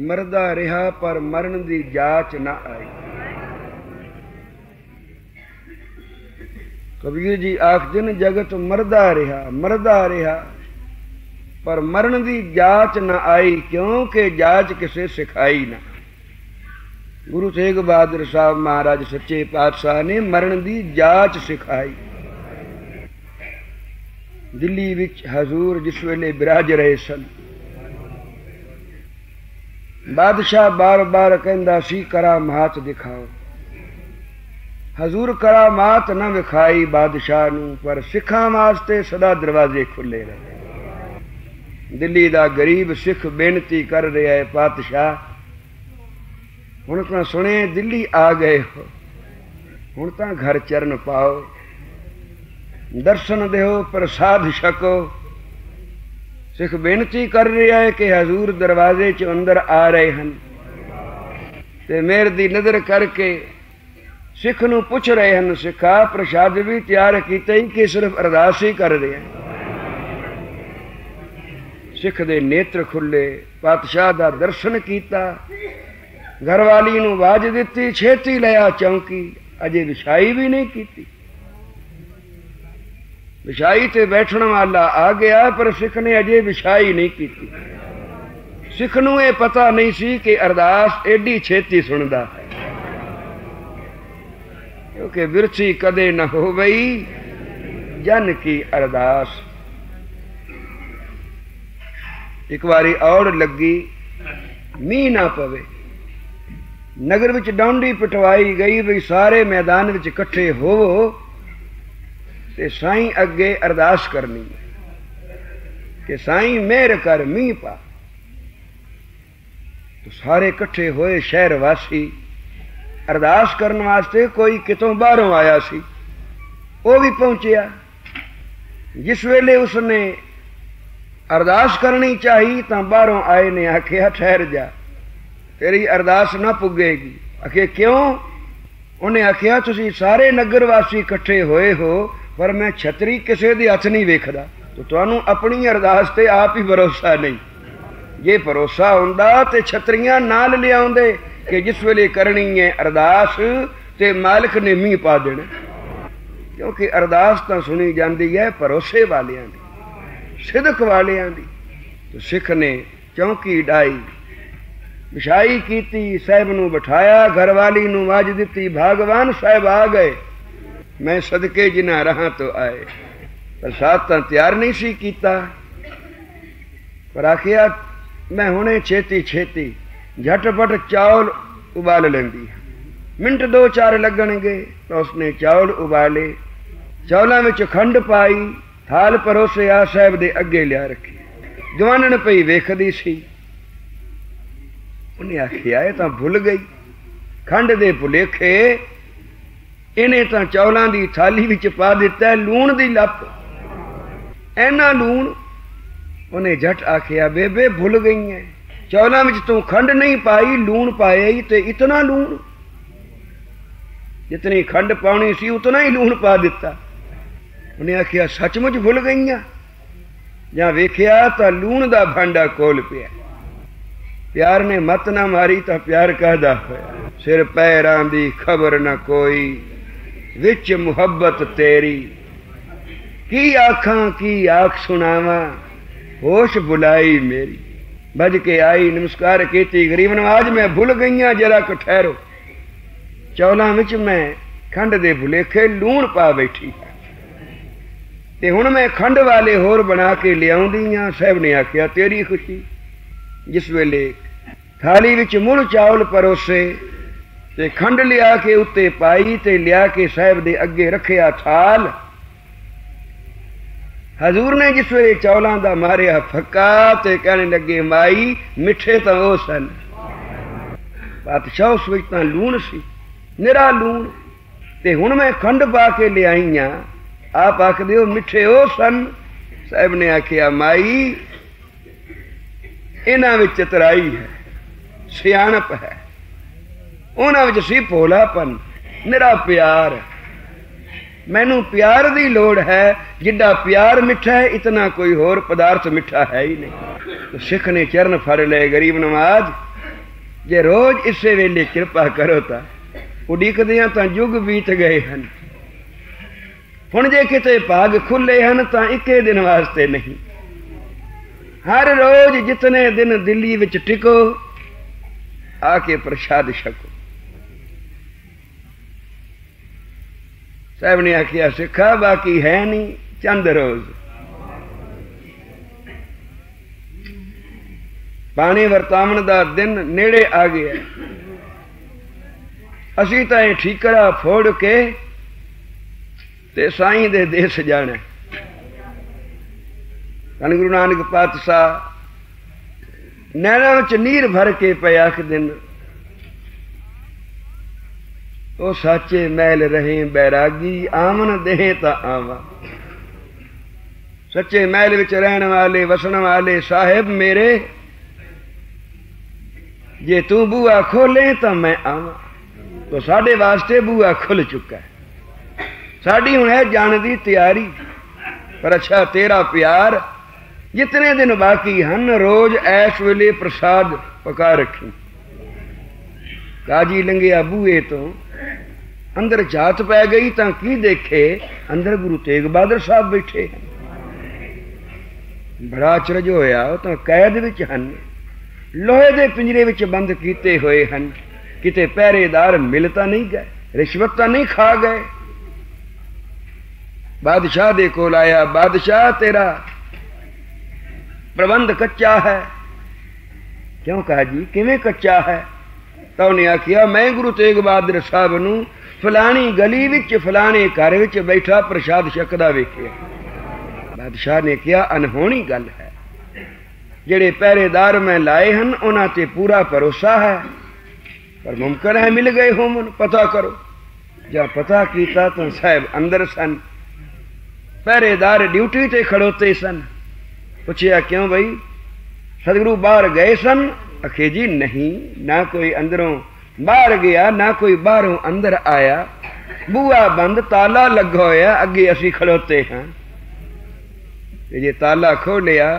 मरदा रिहा पर मरण दी जाच न आई। कबीर जी आखदे ने जगत मरदा रिहा पर मरण दी जाच न आई, क्योंकि जाच किसे सिखाई ना। गुरु तेग बहादुर साहब महाराज सच्चे पातशाह ने मरण दी जाच सिखाई। दिल्ली विच हजूर जिस वेले बिराज रहे सन, बादशाह बार बार कहंदा सी करामात दिखाओ। हजूर करामात न विखाई बादशाह नूं, पर सिखां वास्ते सदा दरवाजे खुले रहे। दिल्ली दा गरीब सिख बेनती कर रहा है, पातशाह हुण तां सुने दिल्ली आ गए हो, हुण तां घर चरण पाओ, दर्शन देओ, प्रसाद छको। सिख बेनती कर रहा है कि हजूर दरवाजे च अंदर आ रहे हैं, ते मेहर दी नजर करके सिख नूं पुछ रहे हैं, सिखा प्रसाद भी तैयार कीते ही कि सिर्फ अरदास ही कर रहे हैं। सिख दे नेत्र खुले, पातशाह दा दर्शन कीता, घरवाली नूं आवाज दिती, छेती लिया चौंकी, अजे विछाई भी नहीं की। विछाई ते बैठण वाला आ गया, पर सिख ने अजे विछाई नहीं की। सिख नूं ये पता नहीं सी कि अरदास एडी छेती सुनदा है, क्योंकि विरसी कदे न हो गई जन की अरदास। एक बारी और लगी, मीह ना पवे, नगर विच डौंडी पिटवाई गई भी सारे मैदान विच इकट्ठे होवो ते साईं अगे अरदास करनी कि साईं मेहर कर मीह पा। तो सारे इकट्ठे होए शहर वासी अरदास करने वास्ते। कोई कितों बाहरों आया सी, वो भी पहुंचया। जिस वेले उसने अरदास करनी चाहिए तो बाहरों आए ने आखिया ठहर जा, तेरी अरदास ना पुगेगी। आखे क्यों? उन्हें आखिया तुसी सारे नगर वासी इकट्ठे होए हो, पर मैं छतरी किसी दे हथ नहीं वेखदा, तो तुहानू अपनी अरदास ते आप ही भरोसा नहीं। जे भरोसा हुंदा ते छतरियां नाल लियाउंदे कि जिस वेले करनी है अरदास ते मालिक ने मीह पा देना। क्योंकि अरदास तो सुनी जाती है भरोसे वालियां दी, सिदक वालियां दी। तो सिख ने चौंकी डाई, विछाई कीती, साहिब नूं बिठाया, घरवाली नूं आवाज दिती, भागवान साहिब आ गए, मैं सदके जिन्हां राहां तो आए। प्रसाद तां तैयार नहीं सी कीता, पर आखिया मैं हुणे छेती छेती झटपट चावल उबाल लेंदी, मिनट 2-4 लगणगे। तो उसने चावल उबाले, चावलों में खंड पाई, थाल परोसे आ साहिब दे अगे लिया रखी। जवानन पई वेखदी सी, उन्हें आखिया ये तां भुल गई, खंड दे भुलेखे इन्हें तां चावलों की थाली विच पा दिता लूण दी लप, ऐना लूण। उन्हें झट आखिया बेबे भुल गई है, चावलों में तू खंड नहीं पाई, लूण पाया ही ते इतना लूण, जितनी खंड पानी सी उतना ही लूण पा दिता। उन्हें आखिया सचमुच भुल गई, जहां वेख्या तो लूण दा भांडा कोल पिया। प्यार ने मत ना मारी तो प्यार कहदा होया, सिर पैरां दी खबर न कोई, विच मुहब्बत तेरी, की आखां की आख सुनावा, होश बुलाई मेरी। भज के आई, नमस्कार कीती, गरीब नवाज मैं भुल गई, जरा को ठहरो, चौलों विच मैं खंड दे भुलेखे लूण पा बैठी, ते हुण मैं खंड वाले होर बना के लियाउंदी हां। साहिब ने आखिया तेरी खुशी। जिस वेले थाली विच मुड़ चावल परोसे ते खंड लिया के उत्ते पाई ते लिया के साहिब दे अगे रखिया थाल। हजूर ने जिस वे चावलों का मारिया फक्का ते कहने लगे माई मिठे तो वो सन, बादशाह उस विच तां लूण सी, निरा लूण, ते हुण मैं खंड पा के ले आई हां, आप आख दिओ मिठे वो सन। साहिब ने आखिया माई इन्हां विच चतराई है, सियाणप है, उन्हां विच सी भोलापन, निरा प्यार। मैनू प्यार दी लोड़ है, जिड्डा प्यार मिठा है इतना कोई होर पदार्थ मिठा है ही नहीं। तो सिख ने चरण फड़ ले, गरीब नवाज जे रोज इसे वेले कृपा करो ता उड़ीकदियां तां युग बीत गए हैं, हुण जे किते भाग खुले हैं तां इक्के दिन वास्ते नहीं, हर रोज जितने दिन दिल्ली विच टिको आके प्रसाद छको। साहब ने आखिया सिखा बाकी है नहीं चंद रोज। पानी वरतावन का दिन नेड़े आ गया, असी तो यह ठीकरा फोड़ के ते साईं दे देश जाना। धन गुरु नानक पातशाह नैना विच नीर भर के पे आख दिन ओ साचे मैल रहे बैरागी, आमन दे ता आवा। सच्चे महल विच रहने वाले वसन वाले साहिब मेरे, जे तू बूआ खोले तो मैं आवा। तो साढ़े वास्ते बूआ खुल चुका है, साड़ी हुण है जाने की तैयारी। पर अच्छा तेरा प्यार जितने दिन बाकी हन रोज ऐस वेले प्रसाद पका रखी। काजी लंघिया बूहे तो अंदर जात पै गई तां की देखे अंदर गुरु तेग बहादुर साहब बैठे। बड़ा अचरज होया, तां कैद विच हन, लोहे दे पिंजरे विच बंद कीते होए हन, किते पहरेदार मिल तां नहीं गए, रिश्वत तां नहीं खा गए। बादशाह दे कोल आया, बादशाह तेरा प्रबंध कच्चा है। क्यों कहा जी, किवें कच्चा है? तो उन्हें आखिया मैं गुरु तेग बहादुर साहब नूं फलानी गली विच फलाने घर विच बैठा प्रसाद छकदा वेखिया। बादशाह ने कहा अनहोनी गल है, जेड़े पहरेदार मैं लाए हैं उन्हां ते पूरा भरोसा है, पर मुमकिन है मिल गए होवन, पता करो। जब पता किया तो साहब अंदर सन, पहरेदार ड्यूटी ते खड़ोते सन। पूछया क्यों भाई, सदगुरु बाहर गए सन? आखे जी नहीं, ना कोई अंदरों बाहर गया ना कोई बाहरों अंदर आया, बूआ बंद ताला लगा होया, अगे असी खड़ोते हैं। जे ताला खोलिया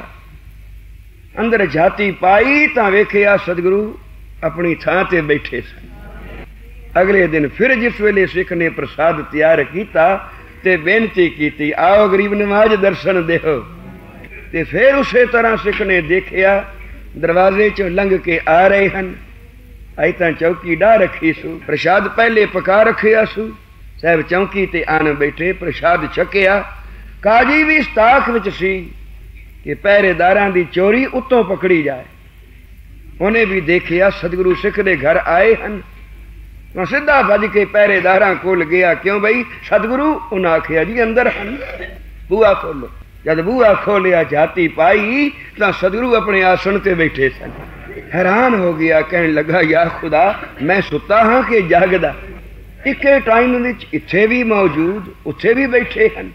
अंदर झाती पाई तां वेखिया सदगुरु अपनी थां ते बैठे सन। अगले दिन फिर जिस वेले सिख ने प्रसाद तैयार किया ते बेनती की, आओ गरीब नवाज दर्शन देहो। ते फिर उसे तरह सिख ने देखिया दरवाजे चों लंघ के आ रहे हैं। अई तां चौकी डा रखी सू, प्रसाद पहले पका रखिया सू। साहब चौकी ते आन बैठे, प्रसाद छकिया। काजी भी इस ताक विच सी कि पहरेदारां दी चोरी उत्तों पकड़ी जाए। उन्हें भी देखिया सदगुरु सिख दे घर आए हैं, तो सीधा भज के पहरेदारां कोल गया। क्यों भाई सदगुरु? उन्हें आखिया जी अंदर हैं, बूआ खोलो। जब बूआ खोलिया जाती पाई तो सदगुरु अपने आसन ते बैठे सन। हैरान हो गया, कहने लगा या खुदा मैं सुता हाँ कि जागदा? इक्के टाइम विच इत्थे भी मौजूद उत्थे भी बैठे हैं।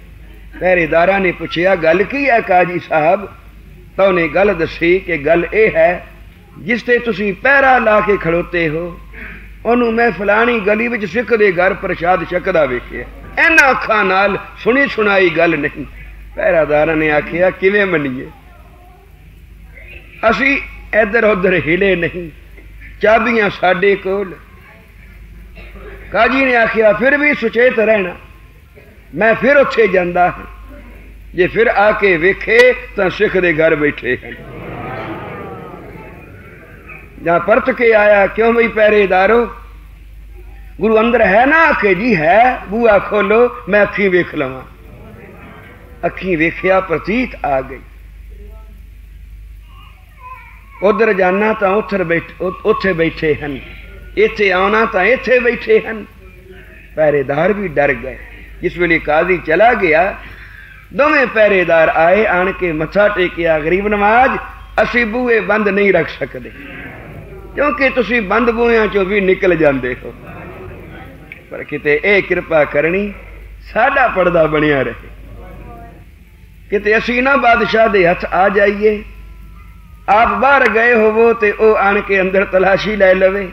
पहरेदारा ने पूछया गल की है काजी साहब? तो उन्हें गल दसी कि गल ये है जिस ते तुसी पहरा ला के खड़ोते हो उन्होंने मैं फलानी गली विच सिख दे घर प्रसाद छकदा वेखिया। इन्हां अखां नाल सुनी सुनाई गल नहीं। पहरादारा ने आखिया किवें मनीए, असी इधर उधर हिले नहीं, चाबियां साडे कोल। काजी ने आखिया फिर भी सुचेत रहना, मैं फिर उत्थे जांदा हां, जे फिर आके वेखे तो सिख दे घर बैठे हैं। जहां परत के आया, क्यों भाई पहरेदारो गुरु अंदर है ना? आखे जी है, बूआ खोलो मैं अखी वेख लवां। अखी वेखिया प्रतीत आ गई। उधर जाना तो उत्थे बैठे हैं, इत्थे आना तो इत्थे बैठे हैं। पहरेदार भी डर गए। जिस वेले काजी चला गया दोवें पहरेदार आए, आन के मत्था टेकिया, गरीब नवाज असी बूहे बंद नहीं रख सकते क्योंकि तुसी बंद बूहियां चों भी निकल जाते हो, पर किते ए कृपा करनी साडा पर्दा बनिया रहे, किते असी ना बादशाह दे हथ आ जाइए। आप बाहर गए होवो ते ओ आन के अंदर तलाशी लै लवे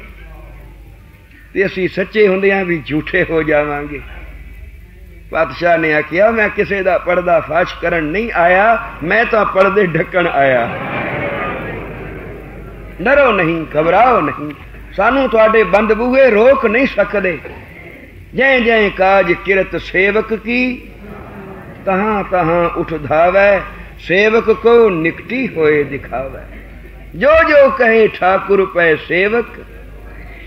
ते असी सच्चे हुंदियां भी झूठे हो जावांगे। बादशाह ने आखिया मैं किसी का पर्दा फाश करन नहीं आया, मैं तो पर्दे ढकन आया। डरो नहीं, घबराओ नहीं, सानू तुहाडे बंद बूहे रोक नहीं सकते। जै जै काज किरत सेवक की, तहां तहां उठ धावै, सेवक को निकटी होए दिखावै। जो जो कहे ठाकुर पै सेवक,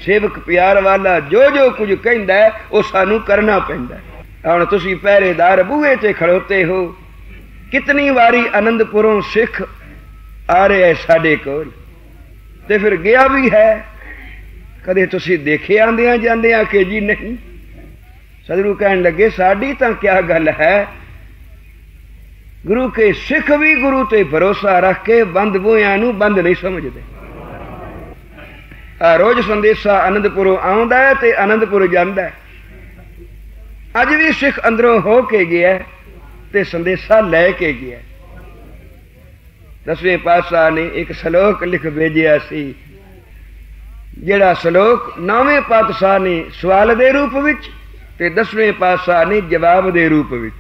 सेवक प्यार वाला जो जो कुछ कहंदा है वो सानू करना पैंदा। हुण तुसी पहरेदार बूहे ते खड़ोते हो, कितनी वारी आनंदपुरों सिख आ रहे है साडे कोल, ते फिर गया भी है, कदे तुसी देखे आंदियां जांदियां कि जी नहीं। सदगुरु कहन लगे साडी तां क्या गल है, गुरु के सिख भी गुरु ते भरोसा रख के बंद बूहियां नूं बंद नहीं समझते। रोज संदेशा आनंदपुरों आउंदा है ते आनंदपुर जांदा है। अज भी सिख अंदरों हो के गया ते संदेशा लैके गया। 10वें पातशाह ने एक सलोक लिख भेजिया सी, जिहड़ा सलोक 9वें पातशाह ने सवाल दे रूप विच ते 10वें पातशाह ने जवाब दे रूप विच।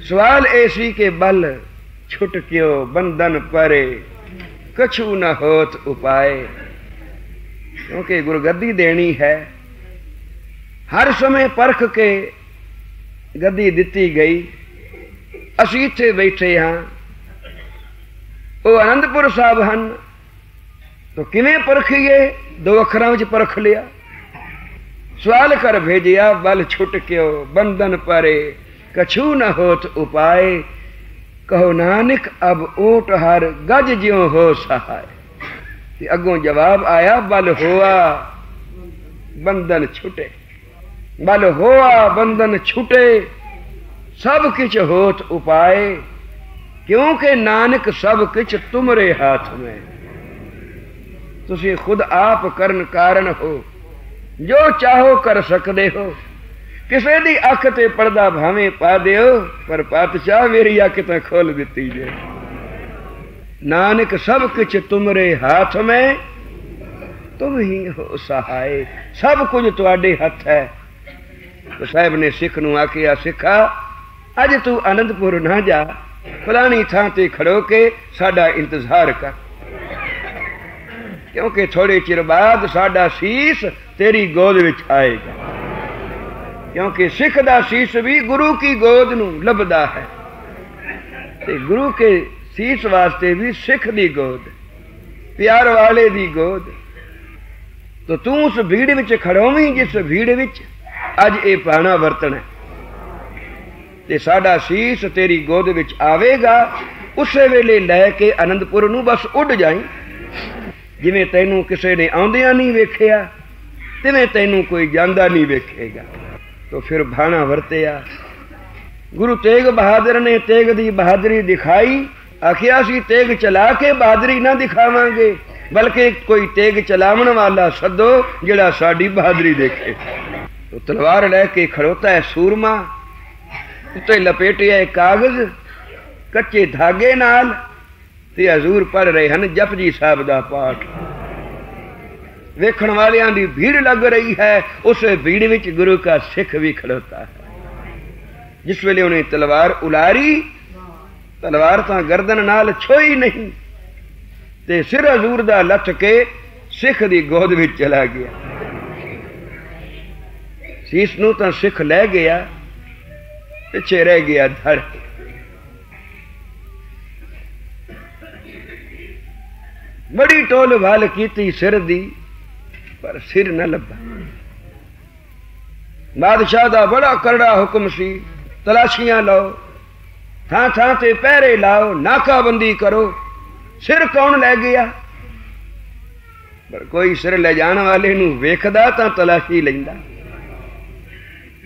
सवाल ए सी कि बल छुट क्यों बंधन परे, कछु न होत उपाय। क्योंकि गुरगद्दी देनी है। हर समय परख के गद्दी दिती गई। असीं इत्थे बैठे हाँ, वो आनंदपुर साहब हन, तो किवें परखीए? दो अखरां विच परख लिया। सवाल कर भेजिया बल छुट क्यों बंधन परे, कछु न होत उपाय, कहो नानक अब ओट हर गज ज्यों हो सहाय। ते अगों जवाब आया बल होआ बंधन छुटे, बल होआ बंधन छुटे, सब किछ होत उपाय, क्योंकि नानक सब किछ तुमरे हाथ में। तुसी खुद आप करन कारण हो, जो चाहो कर सकते हो। किसी दी अख ते पर्दा भावें पा दियो, पर पातशाह मेरी अख तो खोल दिती जे। नानक सब कुछ तुमरे हाथ में, तुम ही हो सहाय। सब कुछ तुहाडे हथ है। तो साहब ने सिख नूं आखिया, सिखा अज तू आनंदपुर ना जा, फलानी थां ते खड़ो के साडा इंतजार कर, क्योंकि थोड़े चिर बाद साडा शीश तेरी गोद विच आएगा। क्योंकि सिख दा शीश भी गुरु की गोद नूं लभदा है, ते गुरु के शीश वास्ते भी सिख दी गोद, प्यार वाले दी गोद। तो तू उस भीड़ विच खड़ोवीं जिस भीड़ विच अज ये पाना वरतना, ते साडा शीश तेरी गोद विच आवेगा। उसे वेले लैके आनंदपुर नूं बस उड़ जाई। जिवें तैनूं किसे ने आउंदियां नहीं वेखिया, तिवें तैनूं कोई जांदा नहीं वेखेगा। तो फिर भाना वरतिया। गुरु तेग बहादुर ने तेग दी बहादुरी दिखाई। आखिया सी तेग चला के बहादुरी ना दिखावांगे, बल्कि कोई तेग चलावन वाला सदो जिहड़ा साडी बहादुरी देखे। तो तलवार लैके खड़ोता है सूरमा, उत्ते लपेटिया है कागज कच्चे धागे नाल, ते हजूर पढ़ रहे हैं जपजी साहब दा पाठ। वेखण वालियां दी भीड़ लग रही है। उस भीड़ विच गुरु का सिख भी खड़ोता है। जिस वेले उन्हें तलवार उलारी, तलवार तां गर्दन नाल छोई नहीं, ते सिर हजूर दा लथ के सिख दी गोद विच चला गया। शीश नूं तां सिख लै गया, पिछे रह गया धड़। बड़ी टोल भाल की सिर दी, पर सिर न लभा। बादशाह दा बड़ा करड़ा हुक्म सी, तलाशियां लाओ, थां थां ते पहरे लाओ, नाकाबंदी करो। सिर कौन लै गया? पर कोई सिर ले जाने वाले नूं वेखदा तां तलाशी लैंदा,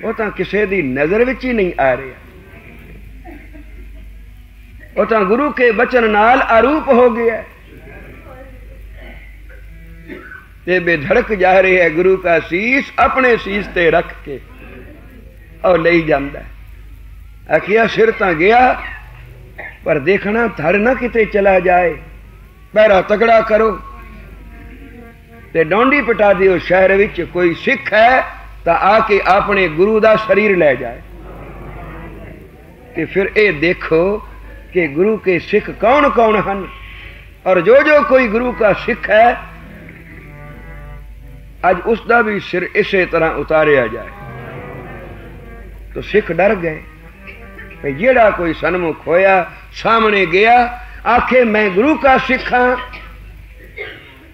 वो तां किसे दी नजर विच ही नहीं आ रहा। वो तां गुरु के बचन नाल आरूप हो गया, ते बेधड़क जा रहे है गुरु का शीश अपने शीश ते रख के और ले जांदा। आखिया सिर तां गया, पर देखना धड़ ना किते चला जाए, पैरा तगड़ा करो ते डोंडी पिटा दियो। शहर विच कोई सिख है तां आके अपने गुरु दा शरीर ले जाए। ते फिर ए देखो कि गुरु के सिख कौन कौन हन, और जो जो कोई गुरु का सिख है आज उसका भी सिर इसे तरह उतारिया जाए। तो सिख डर गए। जेड़ा कोई सन्मुख होया, सामने गया, आखे मैं गुरु का सिख हाँ,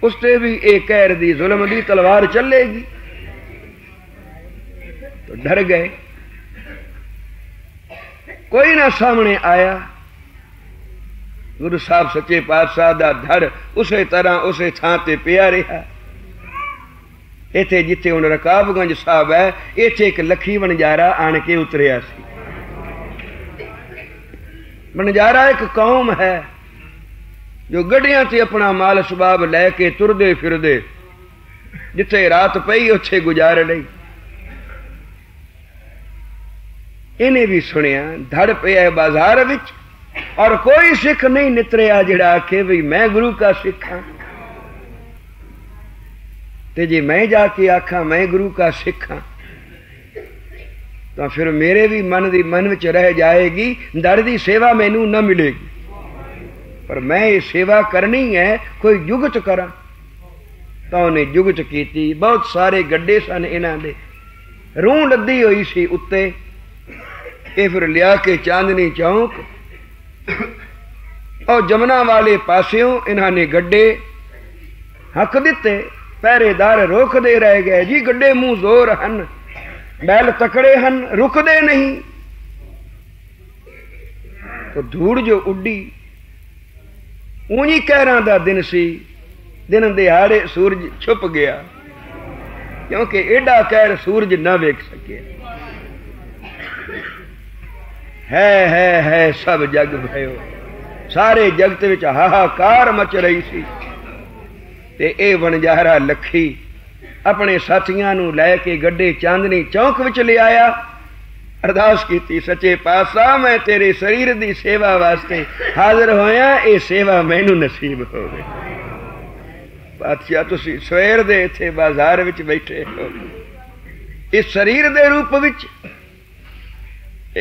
उससे भी एक कहर दी जुल्म दी तलवार चलेगी। तो डर गए, कोई ना सामने आया। गुरु साहब सच्चे पातशाह दा धड़ उसे तरह उसे थां ते पिया रहा। इत्थे जिथे हुण रकाबगंज साहब है, इत्थे एक लखी बनजारा आण के उतरिया सी। बनजारा एक कौम है जो गड्डियां ते अपना माल सबाब लैके तुरदे फिरदे, जिथे रात पई उत्थे गुजार लई। इन्हें भी सुनिया धड़ पिया बाजार विच, और कोई सिख नहीं नितरिया जिहड़ा आखे भी मैं गुरु का सिख हाँ। ते जे मैं जाके आखा मैं गुरु का सिख हाँ, तो फिर मेरे भी मन दी मन विच रह जाएगी, दर दी सेवा मैनू न मिलेगी। पर मैं ये सेवा करनी है, कोई जुगत करा। ਤਾਂ ਉਹਨੇ ਜੁਗਤ ਕੀਤੀ। ਬਹੁਤ ਸਾਰੇ ਗੱਡੇ ਸਨ ਇਹਨਾਂ ਦੇ, ਰੂਹ ਲੱਦੀ ਹੋਈ ਸੀ ਉੱਤੇ। ਇਹ ਫਿਰ ਲਿਆ ਕੇ ਚਾਂਦਨੀ ਚੌਂਕ ਔਰ ਜਮਨਾ ਵਾਲੇ ਪਾਸਿਓਂ ਇਹਨਾਂ ਨੇ ਗੱਡੇ ਹੱਕ ਦਿੱਤੇ। ਪਹਿਰੇਦਾਰ ਰੋਕਦੇ ਰਹਿ ਗਏ, ਜੀ ਗੱਡੇ ਮੂੰਹ ਜ਼ੋਰ ਹਨ, बैल तकड़े हन, रुकदे नहीं। तो धूड़ जो उड्डी, ऊंजी कहरां दा दिन सी, दिन दिहाड़े सूरज छुप गया, क्योंकि एडा कहर सूरज ना वेख सके। है सब जग भयो, सारे जगत विच हाहाकार मच रही सी। ते ए वणजारा लखी अपने साथियां नूं लै के गड्डे चांदनी चौक विच ले आया। अरदास कीती, सच्चे पातशाह मैं तेरे शरीर दी सेवा वास्ते हाजिर होया, ये सेवा मैनू नसीब होवे। पातशाह तुसी सवेर दे इत्थे बाजार विच बैठे हो, इस शरीर दे रूप विच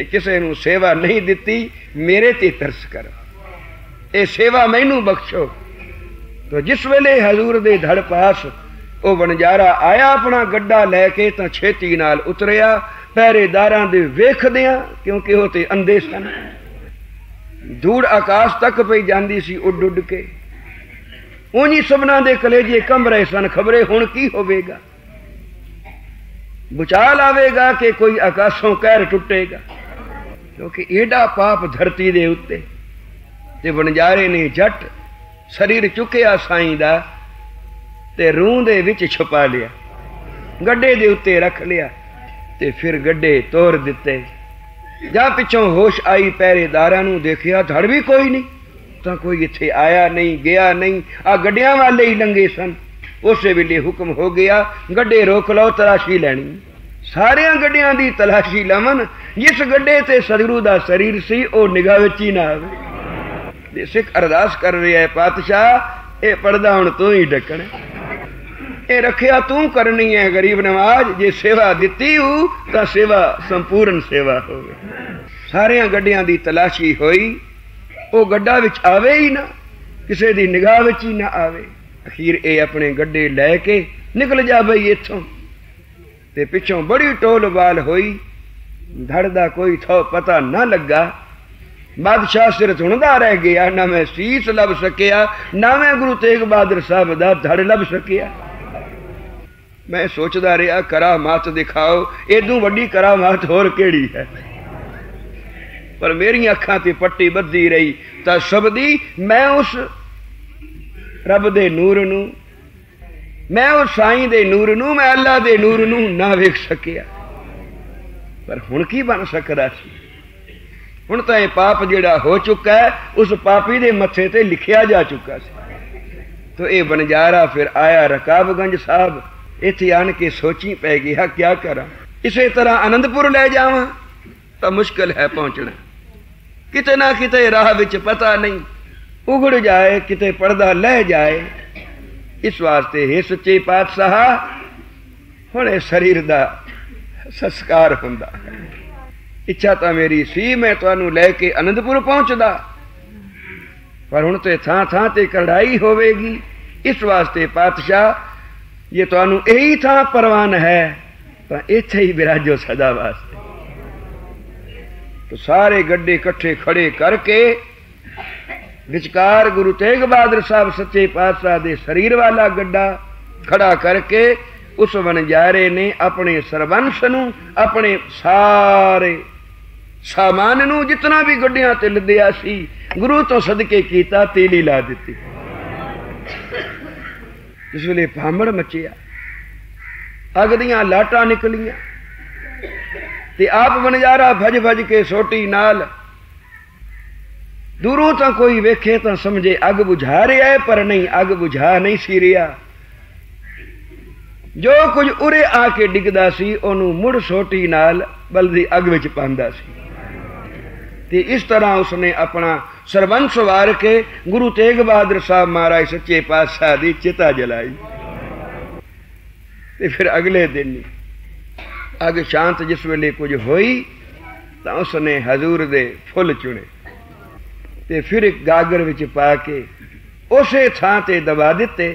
किसी नूं सेवा नहीं दिती, मेरे ते तरस कर, ये सेवा मैनू बख्शो। तो जिस वेले हजूर दे धड़ पास ਉਹ ਵਣਜਾਰਾ ਆਇਆ ਆਪਣਾ ਗੱਡਾ ਲੈ ਕੇ, ਤਾਂ ਛੇਤੀ ਨਾਲ ਉਤਰਿਆ। ਪਹਿਰੇਦਾਰਾਂ ਦੇ ਵੇਖਦਿਆਂ, ਕਿਉਂਕਿ ਉਹ ਤੇ ਅੰਧੇ ਸਨ, ਧੂੜ ਆਕਾਸ਼ ਤੱਕ ਪਈ ਜਾਂਦੀ ਸੀ ਉੱਡ ਉੱਡ ਕੇ। ਉਂਝ ਸਭਨਾਂ ਦੇ ਕਲੇਜੇ ਕੰਬ ਰਹੇ ਸਨ, ਖਬਰੇ ਹੁਣ ਕੀ ਹੋਵੇਗਾ, ਭੁਚਾਲ ਆਵੇਗਾ ਕਿ ਕੋਈ ਆਕਾਸ਼ੋਂ ਕਹਿਰ ਟੁੱਟੇਗਾ, ਕਿਉਂਕਿ ਏਡਾ ਪਾਪ ਧਰਤੀ ਦੇ ਉੱਤੇ। ਤੇ ਵਣਜਾਰੇ ਨੇ ਜੱਟ ਸਰੀਰ ਚੁੱਕਿਆ ਸਾਈਂ ਦਾ ਤੇ रूह दे विच छुपा लिया, गड्डे दे उत्ते रख लिया, ते फिर गड्डे तोड़ दिते। जा पिछों होश आई, पहरेदारां नूं देखिया धड़ भी कोई नहीं, तां कोई इत्थे आया नहीं गया नहीं, आ गड्डियां वाले ही लंघे सन। उस वेले हुक्म हो गया, गड्डे रोक लो, तलाशी लैनी। सारियां गड्डियां दी तलाशी लवन, जिस गड्डे ते सतगुरु दा शरीर सी ओ निगाह विच ही ना आवे। सिख अरदास कर रहा है, पातशाह ये पर्दा हुण तू ही ढकना, ये रखिया तू करनी है गरीब नवाज। जे सेवा दिती हो तो सेवा संपूर्ण सेवा हो। सारिया गड्डियां दी तलाशी होई, वो गड्डा विच आवे ही ना, किसी दी निगाह विच ही ना आवे। अखीर ये अपने गड्डे लैके निकल जा बई इथों। ते पिछों बड़ी टोल बाल होई, धड़ दा कोई थो पता ना लगा। बादशाह सिर धुणदा रह गया, ना मैं सीस लभ सकिया, ना मैं गुरु तेग बहादुर साहब दा धड़ लभ सकिया। मैं सोचता रहा, करामात दिखाओ, इदों वड्डी करामात होर केड़ी है। पर मेरी अखां ते पट्टी बद्धी रही, तां शब्दी मैं उस रब दे नूर नूं, मैं उस साईं दे नूर नूं, मैं अल्लाह दे नूर नूं ना वेख सकिया। पर हुण की बन सकदा सी? हुण तां इह पाप जिहड़ा हो चुका है, उस पापी दे मत्थे ते लिखिया जा चुका सी। तो यह बनजारा फिर आया रकाबगंज साहब, इत्थे आन के सोची पै गया क्या करा। इसे तरह आनंदपुर ले जावां तो मुश्किल है पहुंचना, किते ना किते राह विच पता नहीं उगड़ जाए, किते पर्दा लह जाए। इस वास्ते हे सच्चे पातशाह, हुणे शरीर दा संस्कार हुंदा। इच्छा तो मेरी सी मैं तुहानू लैके आनंदपुर पहुंचदा, पर हुण ते थां थां ते कढ़ाई होवेगी। इस वास्ते पातशाह ये तुहानू यही थां परवान है, तो इत्थे ही बिराजो सदा वास्ते। तो सारे गड्डे इकट्ठे खड़े करके विचकार गुरु तेग बहादुर साहब सच्चे पातशाह दे शरीर वाला गड्डा खड़ा करके उस वणजारे ने अपने सरबंस नूं, अपने सारे सामान नूं, जितना भी गड्डियां ते लदिया सी, गुरु तो सदके कीता, तेली ला दिती। जिस वेले भामड़ मचिया, अग दियां लाटां निकलियां, ते आप वणजारा भज भज के सोटी नाल दूरों तो कोई वेखे तो समझे अग बुझा रहा है, पर नहीं, अग बुझा नहीं सी रहा। जो कुछ उरे आके डिगदा सी, ओनू मुड़ सोटी नाल बलदी अग विच पांदा सी। ते इस तरह उसने अपना सरबंस वार के गुरु तेग बहादुर साहब महाराज सच्चे पातशाह दी चिता जलाई। ते फिर अगले दिन अग शांत जिस वेले कुछ होई, तो उसने हजूर दे फुल चुने, ते फिर एक गागर विच पा के उसे थां ते दबा दिते।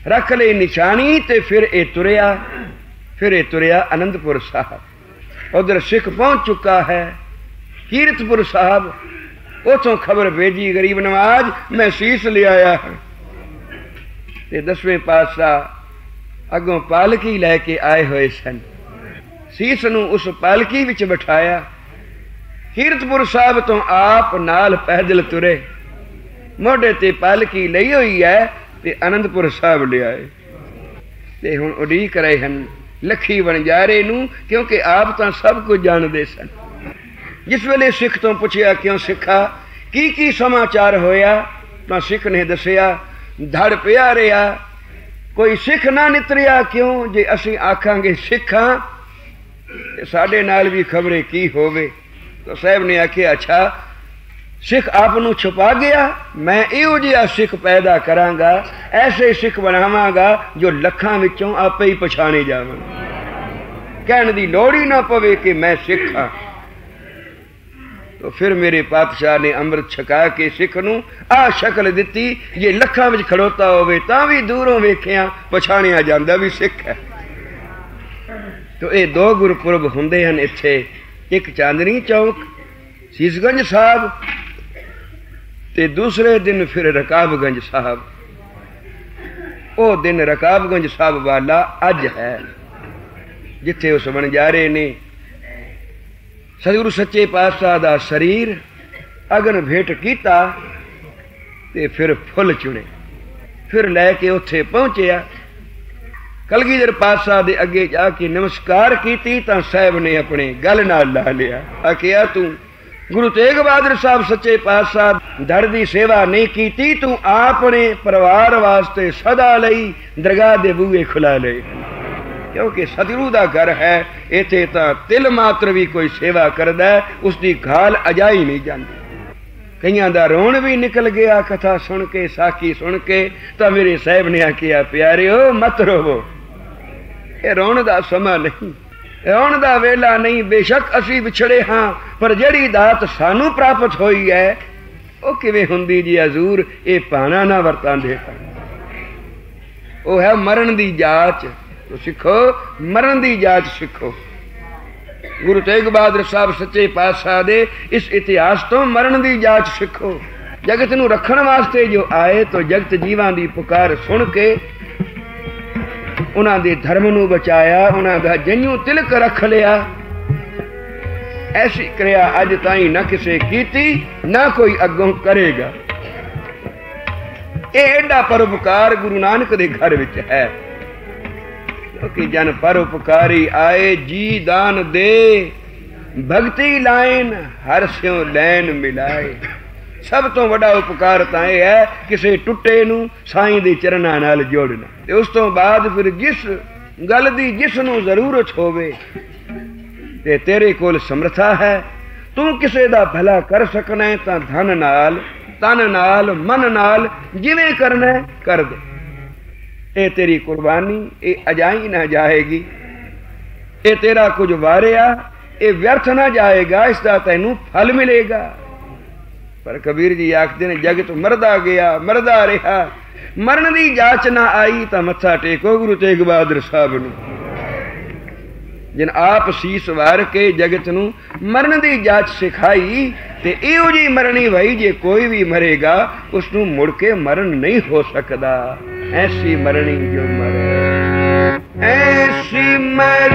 रख ले निशानी ते फिर ये तुरया आनंदपुर साहब। उधर सिख पहुंच चुका है कीरतपुर साहब। उतों खबर भेजी गरीब नवाज मैं शीस ले आया। ते 10वें पातशाह अगों पालकी लैके आए हुए सन। शीस नूं उस पालकी विच बिठाया। कीरतपुर साहब तो आप नाल पैदल तुरे। मोढे ते पालकी लई हुई है ते आनंदपुर साहब ले आए। ते हुण उडीक रहे हन लखी वणजारे नूं, क्योंकि आप तो सब कुछ जानते सन। जिस वेले सिख तो पुछया क्यों सिखा की समाचार होया, तो सिख ने दसिया धड़ पिया रहा, कोई सिख ना नितरिया क्यों। जे असी आखांगे सिखा साडे नाल भी खबरे की होवे। तो साहब ने आख्या अच्छा सिख आपनू छुपा गया, मैं इहो जिहा सिख पैदा करांगा, ऐसे सिख बनावांगा जो लखां विचों आपे ही पछाणे जावन, कहण दी लोड़ ही ना पवे कि मैं सिख हाँ। तो फिर मेरे पातशाह ने अमृत छका के सिख नूं आ शक्ल दिती, जे लखां विच खड़ोता होवे तां भी दूरों वेखिया पछाणिया जांदा भी सिख है। तो ये 2 गुरपुरब हुंदे हन इत्थे, एक चांदनी चौक सीसगंज साहब ते दूसरे दिन फिर रकाबगंज साहब। वो दिन रकाबगंज साहब वाला अज है, जिथे उस वणजारे ने सतगुरु सच्चे पातशाह दा शरीर अगन भेंट कीता ते फिर फुल चुने, फिर लैके उत्थे पहुंचया। कलगीधर पातशाह दे अगे जाके नमस्कार कीती तां साहब ने अपने गल नाल ला लिया। आखिया तू गुरु तेग बहादुर साहब सच्चे पातशाह धड़ दी सेवा नहीं कीती, तू अपने परिवार वास्ते सदा लई दरगाह दे बूहे खुला ले, क्योंकि सतगुरु दा घर है। इत्थे तां तिल मात्र भी कोई सेवा करदा है उसकी गाल अजाई नहीं जाती। कईयां दा रोण भी निकल गया कथा सुन के, साखी सुन के। तो मेरे साहब ने आखिया प्यारिओ मत रोवो, ये रोण दा समा नहीं, रोण दा वेला नहीं। बेशक असी विछड़े हाँ, पर जड़ी दात सानू प्राप्त होई है वो किवें हुंदी जी हजूर, ये पाना ना वरतांदे वो है मरण दी जाच। तो सिखो मरण दी जाच सिखो। गुरु तेग बहादुर साहब सच्चे पातशाह दे इस इतिहास तो मरण दी जाच सिखो। जगत नू रखण वास्ते जो आए तो जगत जीवां दी पुकार सुन के उन्हां दे धर्म नू बचाया, उन्हां दा जंजू तिलक रख लिया। ऐसी क्रिया अज ताई न किसे कीती ना कोई अगों करेगा। ये एडा परोपकार गुरु नानक दे घर विच है, क्योंकि जन परोपकारी आए जी दान दे, भगती लाइन हर स्यों लैन मिलाए। सब तो बड़ा उपकार तां यह है किसी टुटे नू साईं दे चरनां नाल जोड़ना। ते उस तो बाद फिर जिस गल दी जिस नू जरूरत होवे ते तेरे कोल समर्था है, तू किसे दा भला कर सकना है तां धन नाल, तन नाल, मन नाल जिवें करना है कर दे। ये तेरी कुर्बानी ये अजाई ना जाएगी, ये तेरा कुछ वारिया ये व्यर्थ ना जाएगा, इसका तैनू फल मिलेगा। पर कबीर जी आखते ने जगत मरदा गया मरदा रहा, मरण दी जाच ना आई तो मत्था टेको गुरु तेग बहादुर साहब नू, जिन आप शीस वार के जगत नू मरण दी जाच सिखाई। ते इहो जी मरनी भाई जे कोई भी मरेगा उसनू मुड़ के मरण नहीं हो सकता। ऐसी मरनी जो मरे, ऐसी मर